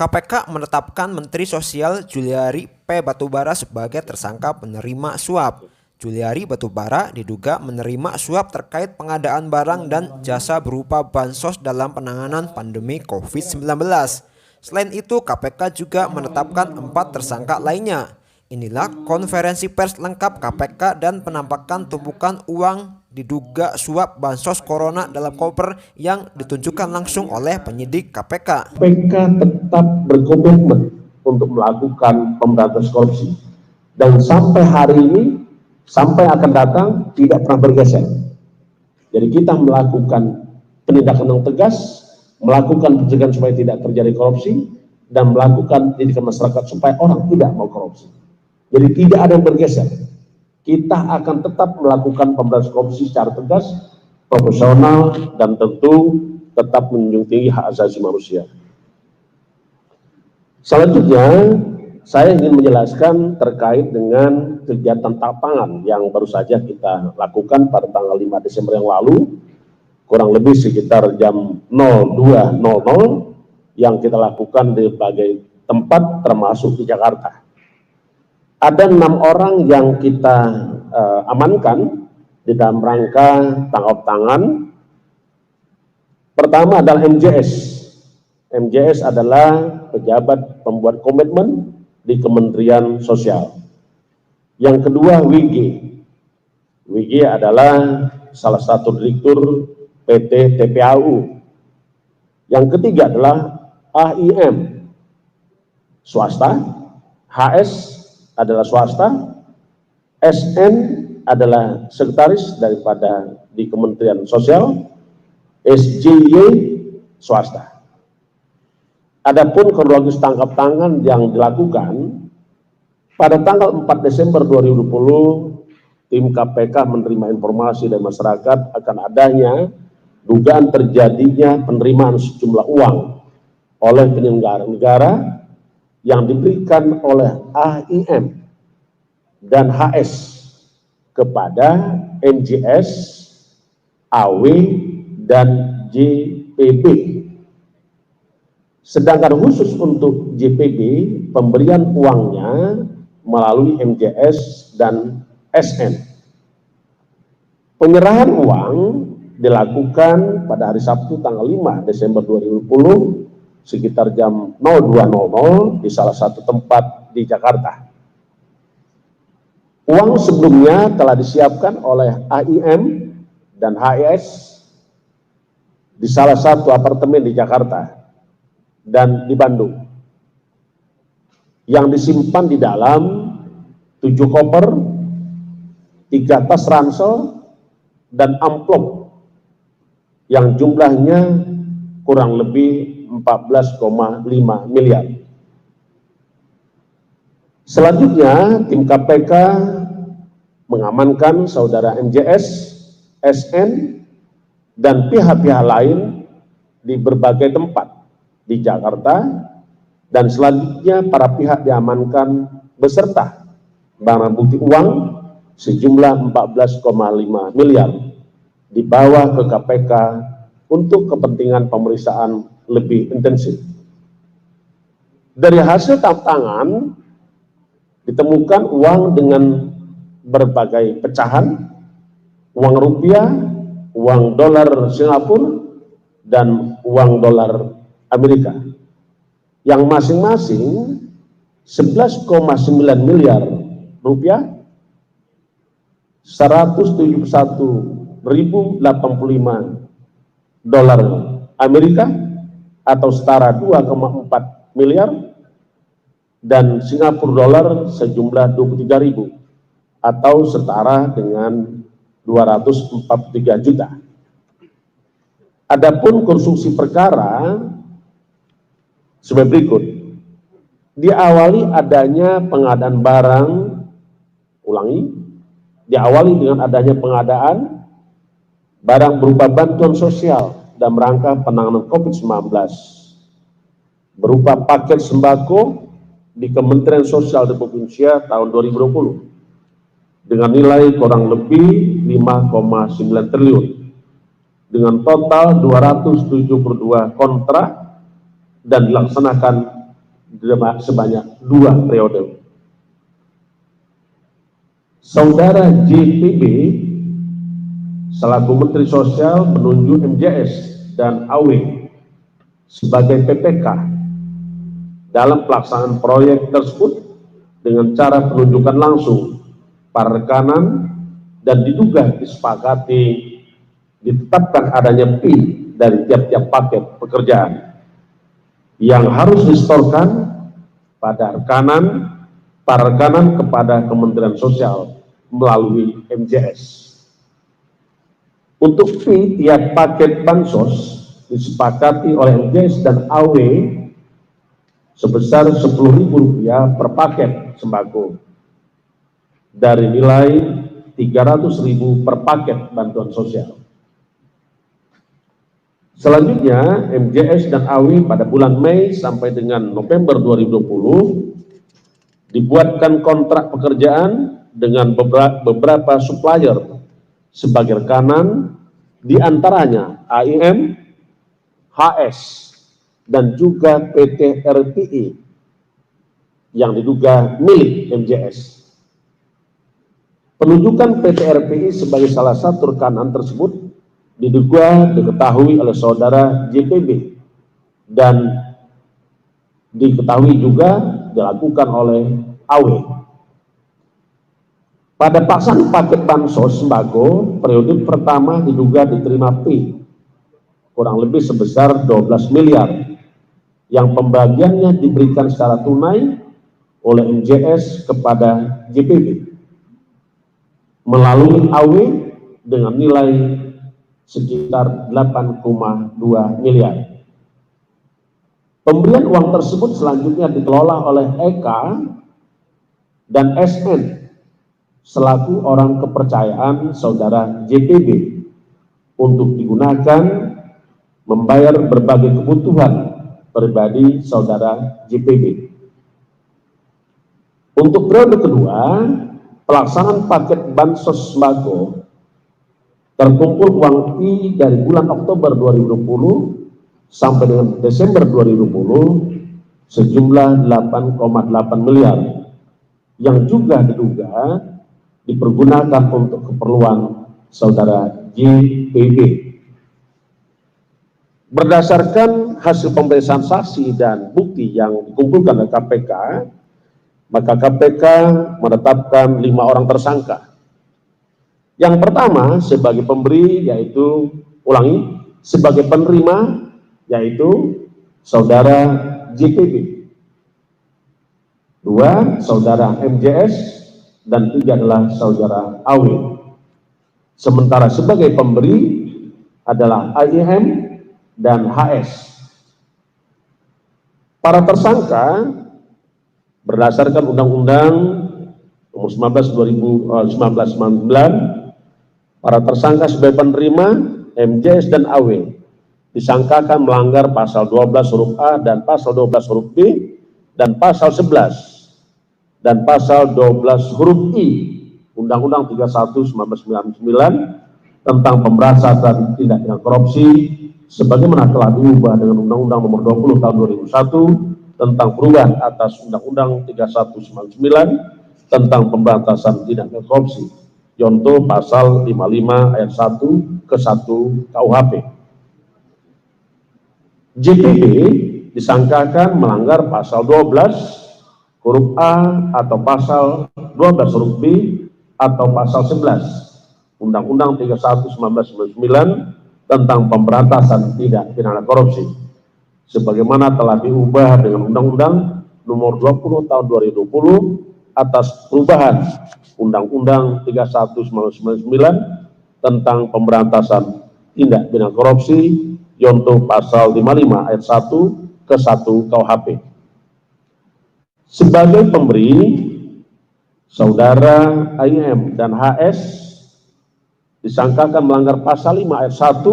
KPK menetapkan Menteri Sosial Juliari P. Batubara sebagai tersangka penerima suap. Juliari Batubara diduga menerima suap terkait pengadaan barang dan jasa berupa bansos dalam penanganan pandemi COVID-19. Selain itu, KPK juga menetapkan 4 tersangka lainnya. Inilah konferensi pers lengkap KPK dan penampakan tumpukan uang diduga suap bansos corona dalam koper yang ditunjukkan langsung oleh penyidik KPK. KPK tetap berkomitmen untuk melakukan pemberantasan korupsi dan sampai hari ini, sampai akan datang tidak pernah bergeser. Jadi kita melakukan penindakan yang tegas, melakukan pencegahan supaya tidak terjadi korupsi, dan melakukan pendidikan masyarakat supaya orang tidak mau korupsi. Jadi tidak ada yang bergeser. Kita akan tetap melakukan pemberantasan korupsi secara tegas, profesional, dan tentu tetap menjunjung tinggi hak asasi manusia. Selanjutnya, saya ingin menjelaskan terkait dengan kegiatan tangkap tangan yang baru saja kita lakukan pada tanggal 5 Desember yang lalu, kurang lebih sekitar jam 02.00 yang kita lakukan di berbagai tempat termasuk di Jakarta. Ada 6 orang yang kita amankan di dalam rangka tangkap tangan. Pertama adalah MJS. MJS adalah pejabat pembuat komitmen di Kementerian Sosial. Yang kedua WG. WG adalah salah satu direktur PT TPAU. Yang ketiga adalah AIM, swasta. HS adalah swasta. SN adalah sekretaris daripada di Kementerian Sosial. SJY swasta. Adapun kronologis tangkap tangan yang dilakukan pada tanggal 4 Desember 2020, tim KPK menerima informasi dari masyarakat akan adanya dugaan terjadinya penerimaan sejumlah uang oleh penyelenggara negara yang diberikan oleh AIM dan HS kepada MJS, AW, dan JPB. Sedangkan khusus untuk JPB, pemberian uangnya melalui MJS dan SN. Penyerahan uang dilakukan pada hari Sabtu tanggal 5 Desember 2020 sekitar jam 02.00 di salah satu tempat di Jakarta. Uang sebelumnya telah disiapkan oleh AIM dan HS di salah satu apartemen di Jakarta dan di Bandung, yang disimpan di dalam 7 koper, 3 tas ransel, dan amplop yang jumlahnya kurang lebih 14,5 miliar. Selanjutnya, tim KPK mengamankan saudara MJS, SN, dan pihak-pihak lain di berbagai tempat di Jakarta, dan selanjutnya para pihak diamankan beserta barang bukti uang sejumlah 14,5 miliar dibawa ke KPK untuk kepentingan pemeriksaan lebih intensif. Dari hasil tangkap tangan ditemukan uang dengan berbagai pecahan, uang rupiah, uang dolar Singapura, dan uang dolar Amerika, yang masing-masing 11,9 miliar rupiah, 171.085 dolar Amerika atau setara 2,4 miliar, dan Singapura dolar sejumlah 23.000 atau setara dengan 243 juta. Adapun konstruksi perkara sebagai berikut. Diawali adanya pengadaan barang, diawali dengan adanya pengadaan barang berupa bantuan sosial dalam rangka penanganan COVID-19 berupa paket sembako di Kementerian Sosial Republik Indonesia tahun 2020 dengan nilai kurang lebih 5,9 triliun dengan total 272 kontrak dan dilaksanakan sebanyak 2 periode. Saudara JPB selaku Menteri Sosial menunjuk MJS dan AW sebagai PPK dalam pelaksanaan proyek tersebut dengan cara penunjukan langsung para rekanan dan diduga disepakati ditetapkan adanya fee dari tiap-tiap paket pekerjaan yang harus disetorkan pada para rekanan kepada Kementerian Sosial melalui MJS. Untuk fee tiap paket bansos disepakati oleh MJS dan AW sebesar Rp10.000 per paket sembako dari nilai Rp300.000 per paket bantuan sosial. Selanjutnya, MJS dan AW pada bulan Mei sampai dengan November 2020 dibuatkan kontrak pekerjaan dengan beberapa supplier sebagai rekanan, diantaranya AIM, HS, dan juga PT RPI yang diduga milik MJS. Penunjukan PT RPI sebagai salah satu rekanan tersebut diduga diketahui oleh saudara JPB dan diketahui juga dilakukan oleh AW. Pada pelaksanaan paket bansos sembako periode pertama diduga diterima fee kurang lebih sebesar 12 miliar yang pembagiannya diberikan secara tunai oleh MJS kepada JPB melalui AW dengan nilai sekitar 8,2 miliar. Pemberian uang tersebut selanjutnya dikelola oleh EK dan SN selaku orang kepercayaan saudara JPB untuk digunakan membayar berbagai kebutuhan pribadi saudara JPB. Untuk periode kedua, pelaksanaan paket bansos sembako terkumpul uang fee dari bulan Oktober 2020 sampai dengan Desember 2020 sejumlah 8,8 miliar yang juga diduga dipergunakan untuk keperluan saudara JPB. Berdasarkan hasil pemeriksaan saksi dan bukti yang dikumpulkan oleh KPK, maka KPK menetapkan 5 orang tersangka. Yang pertama sebagai pemberi yaitu, sebagai penerima yaitu saudara JPB. 2, saudara MJS, dan 3 adalah saudara AW. Sementara sebagai pemberi adalah AIM dan HS. Para tersangka berdasarkan Undang-Undang Nomor 19/2019, para tersangka sebagai penerima MJS dan AW disangkakan melanggar pasal 12 huruf A dan pasal 12 huruf B dan pasal 11 dan pasal 12 huruf I Undang-Undang 31/1999 tentang pemberantasan tindak pidana korupsi sebagaimana telah diubah dengan Undang-Undang Nomor 20 Tahun 2001 tentang perubahan atas Undang-Undang 31/99 tentang pemberantasan tindak pidana korupsi. Contoh pasal 55 ayat 1 ke 1 KUHP. JPB disangkakan melanggar pasal 12 huruf A atau pasal 12 huruf B atau pasal 11 Undang-Undang 31/1999 tentang pemberantasan tindak pidana korupsi sebagaimana telah diubah dengan Undang-Undang Nomor 20 Tahun 2020 atas perubahan Undang-Undang 31/1999 tentang pemberantasan tindak pidana korupsi, contoh pasal 55 ayat 1 ke 1 KUHP. Sebagai pemberi, saudara AIM dan HS disangkakan melanggar pasal 5 ayat 1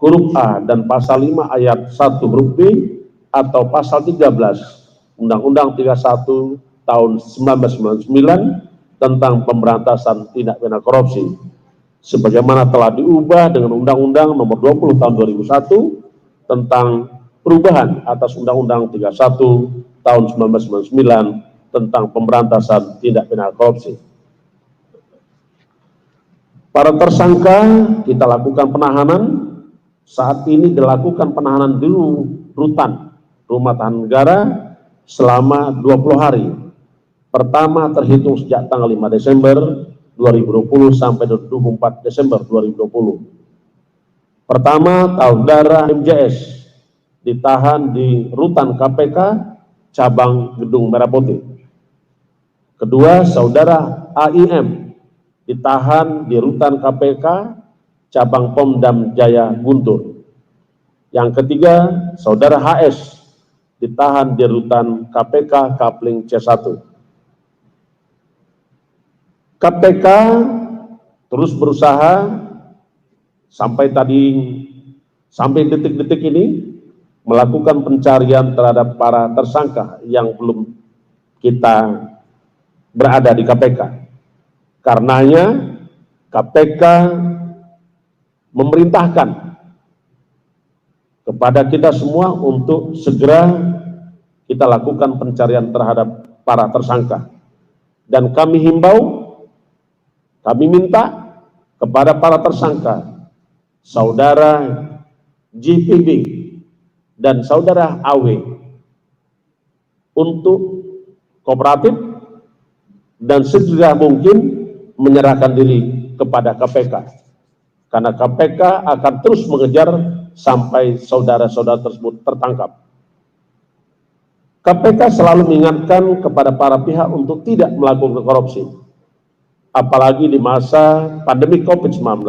huruf A dan pasal 5 ayat 1 huruf B atau pasal 13 Undang-Undang 31 tahun 1999 tentang pemberantasan tindak pidana korupsi sebagaimana telah diubah dengan Undang-Undang Nomor 20 Tahun 2001 tentang perubahan atas Undang-Undang 31 tahun 1999 tentang pemberantasan tindak pidana korupsi. Para tersangka kita lakukan penahanan. Saat ini dilakukan penahanan di rutan Rumah Tahanan Negara selama 20 hari. Pertama terhitung sejak tanggal 5 Desember 2020 sampai 24 Desember 2020. Pertama, saudara MJS ditahan di rutan KPK cabang Gedung Merah Putih. Kedua, saudara AIM ditahan di rutan KPK cabang Pom-Dam Jaya Guntur. Yang ketiga, saudara HS ditahan di rutan KPK Kapling C1. KPK terus berusaha sampai detik-detik ini melakukan pencarian terhadap para tersangka yang belum kita berada di KPK. Karenanya KPK memerintahkan kepada kita semua untuk segera kita lakukan pencarian terhadap para tersangka. Dan kami himbau, kami minta kepada para tersangka, saudara JPB dan saudara AW untuk kooperatif dan segera mungkin menyerahkan diri kepada KPK. Karena KPK akan terus mengejar sampai saudara-saudara tersebut tertangkap. KPK selalu mengingatkan kepada para pihak untuk tidak melakukan korupsi, apalagi di masa pandemi COVID-19.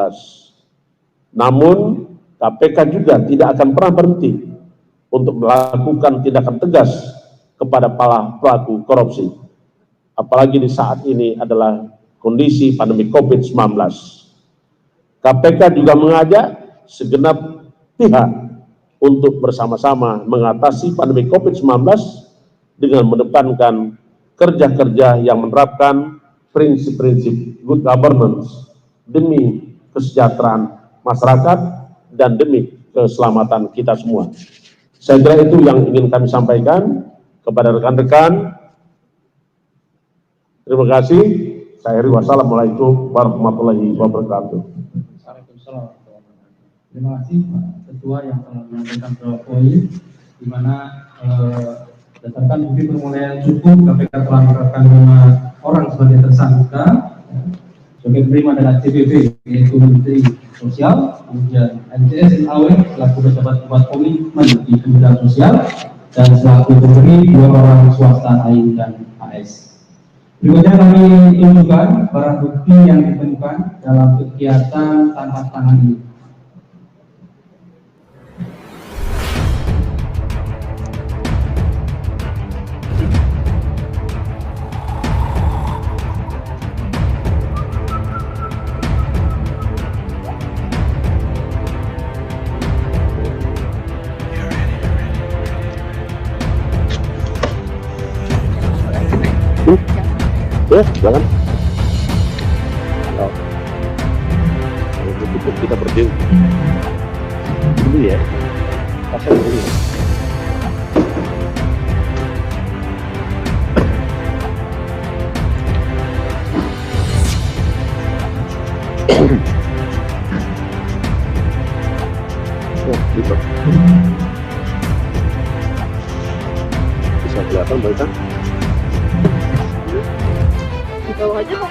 Namun, KPK juga tidak akan pernah berhenti untuk melakukan tindakan tegas kepada para pelaku korupsi. Apalagi di saat ini adalah kondisi pandemi COVID-19. KPK juga mengajak segenap pihak untuk bersama-sama mengatasi pandemi COVID-19 dengan mendepankan kerja-kerja yang menerapkan prinsip-prinsip good governance demi kesejahteraan masyarakat dan demi keselamatan kita semua. Saya kira itu yang ingin kami sampaikan kepada rekan-rekan. Terima kasih. Saya Heri. Wassalamualaikum warahmatullahi wabarakatuh. Terima kasih Pak Ketua yang telah menyampaikan beberapa poin, di mana berdasarkan bukti permulaan cukup, KPK telah menetapkan 5 orang sebagai tersangka. Sebagai penerima adalah CBB, yaitu Menteri Sosial, kemudian MJS dan AW selaku pejabat buat komitmen di Kementerian Sosial, dan selaku pemberi 2 orang swasta AIN dan AS. Berikutnya kami tunjukkan barang bukti yang ditemukan dalam kegiatan tangkap tangan ini. Ya, silakan. Cukup kita berdiri dulu ya. Pasang dulu ya. Gitu. Bisa kelihatan mereka? Di bawah aja Pak.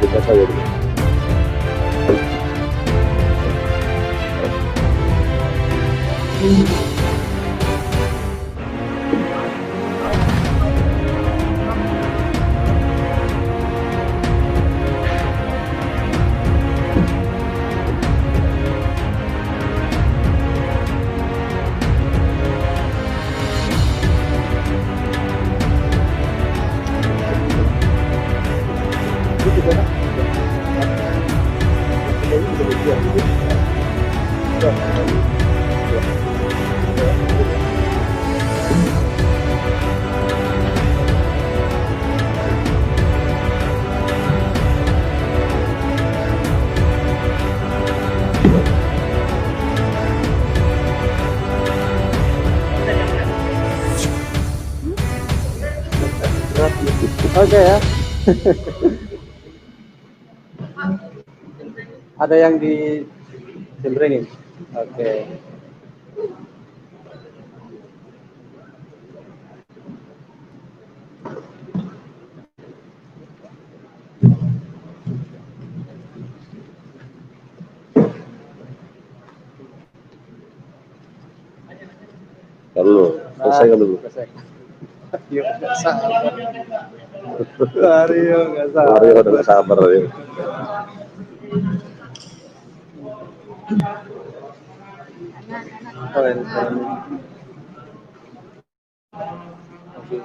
Kita saya dulu. Oke ya. Ada yang di jembrengin. Oke. Dulu, selesaikan dulu. Mario nggak sabar. Mario nggak sabar. Mario udah nggak sabar ya. Oh, ini. Oke.